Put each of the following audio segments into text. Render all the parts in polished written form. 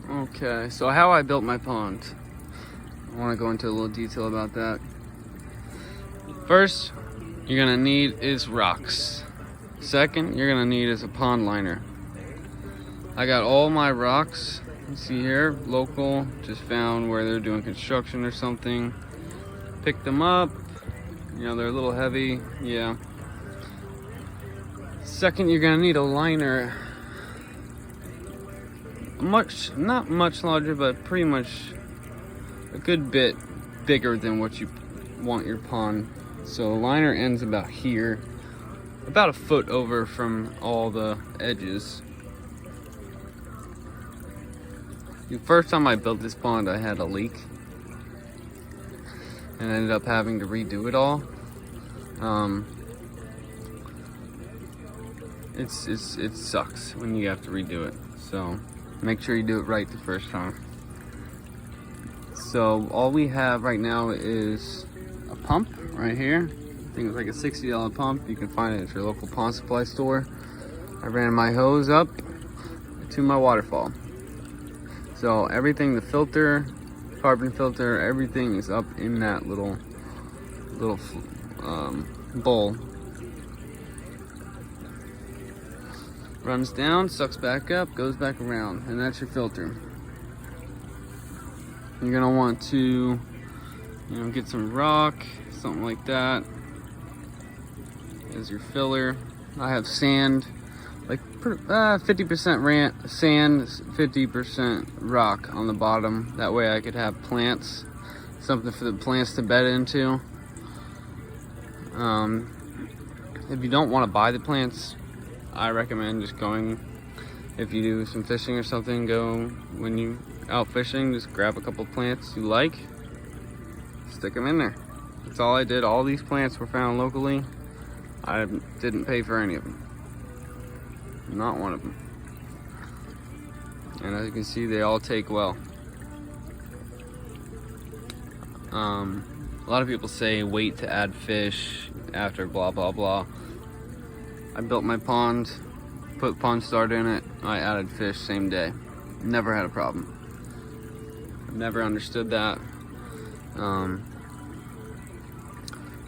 Okay, so how I built my pond. I want to go into a little detail about that. First, you're gonna need is rocks. Second, you're gonna need is a pond liner. I got all my rocks, you see here, local, just found where they're doing construction or something. Picked them up, you know, they're a little heavy, yeah. Second, you're gonna need a liner. Not much larger, but pretty much a good bit bigger than what you want your pond. So the liner ends about here, about a foot over from all the edges. The first time I built this pond, I had a leak and ended up having to redo it all. It sucks when you have to redo it. So make sure you do it right the first time. So all we have right now is a pump right here. I think it's like a $60 pump. You can find it at your local pond supply store. I ran my hose up to my waterfall. So everything, the filter, carbon filter, everything is up in that little bowl. Runs down, sucks back up, goes back around, and that's your filter. You're gonna want to, get some rock, something like that as your filler. I have sand, like 50% sand, 50% rock on the bottom. That way I could have plants, something for the plants to bed into. If you don't want to buy the plants, I recommend just going, if you do some fishing or something, go when you out fishing, just grab a couple plants you like, stick them in there. That's all I did. All these plants were found locally. I didn't pay for any of them. Not one of them. And as you can see, they all take well. A lot of people say wait to add fish after blah blah blah. I built my pond, put pond starter in it, I added fish same day. Never had a problem. Never understood that.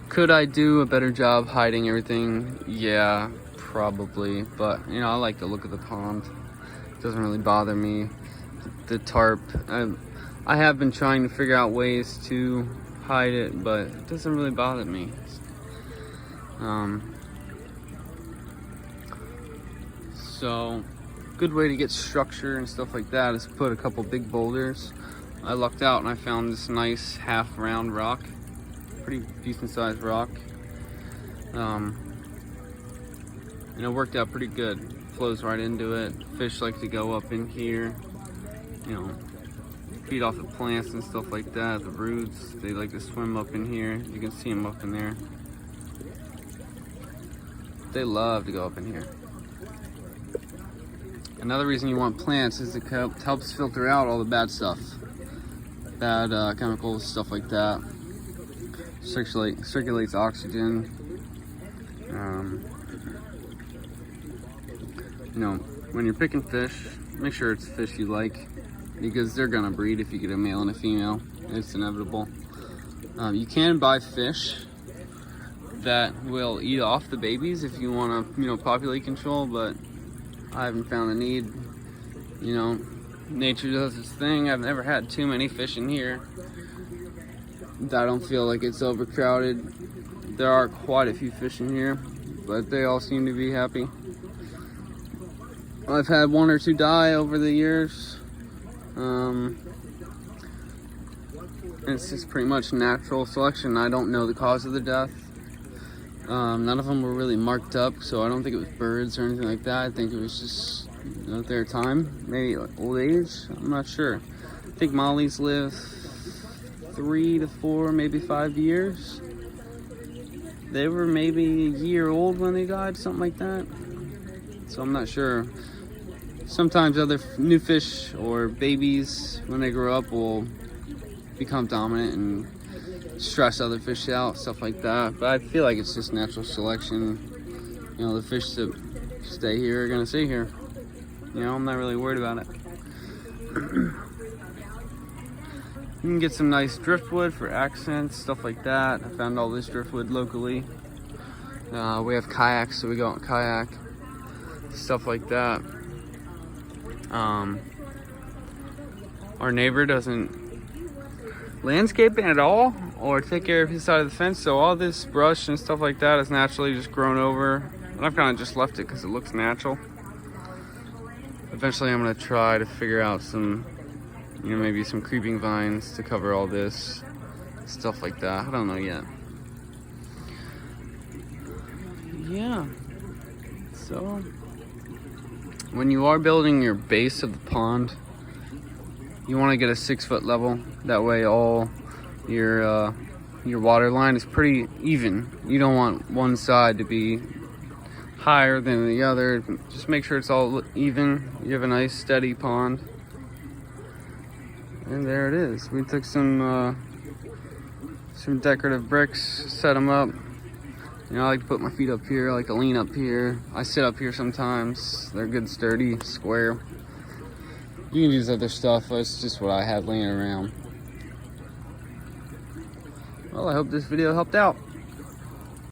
Could I do a better job hiding everything? Yeah, probably. But I like the look of the pond. It doesn't really bother me. The tarp, I have been trying to figure out ways to hide it, but it doesn't really bother me. So good way to get structure and stuff like that is put a couple big boulders. I lucked out and I found this nice half round rock, pretty decent sized rock, and it worked out pretty good. Flows right into it. Fish like to go up in here, feed off the plants and stuff like that. The roots, they like to swim up in here. You can see them up in there. They love to go up in here. Another reason you want plants is it helps filter out all the bad stuff. Bad chemicals, stuff like that. Circulates oxygen. When you're picking fish, make sure it's fish you like, because they're gonna breed if you get a male and a female. It's inevitable. You can buy fish that will eat off the babies if you want to, populate control, but I haven't found the need. Nature does its thing. I've never had too many fish in here. I don't feel like it's overcrowded. There are quite a few fish in here, but they all seem to be happy. I've had one or two die over the years. It's just pretty much natural selection. I don't know the cause of the death. None of them were really marked up, so I don't think it was birds or anything like that. I think it was just their time, maybe old age. I'm not sure. I think mollies live 3 to 4, maybe 5 years. They were maybe a year old when they died, something like that. So I'm not sure. Sometimes other new fish or babies, when they grow up, will become dominant and stress other fish out, stuff like that. But I feel like it's just natural selection. The fish that stay here are gonna stay here. I'm not really worried about it. You can get some nice driftwood for accents, stuff like that. I found all this driftwood locally. We have kayaks, so we go out and kayak, stuff like that. Our neighbor doesn't landscape it at all or take care of his side of the fence, so all this brush and stuff like that is naturally just grown over, and I've kind of just left it because it looks natural. Eventually I'm going to try to figure out some, maybe some creeping vines to cover all this, stuff like that. I don't know yet. Yeah, so when you are building your base of the pond, you want to get a 6-foot level. That way all your water line is pretty even. You don't want one side to be higher than the other. Just make sure it's all even. You have a nice steady pond. And there it is. We took some decorative bricks, set them up. I like to put my feet up here, I like to lean up here. I sit up here sometimes. They're good, sturdy, square. You can use other stuff, but it's just what I had laying around. Well, I hope this video helped out.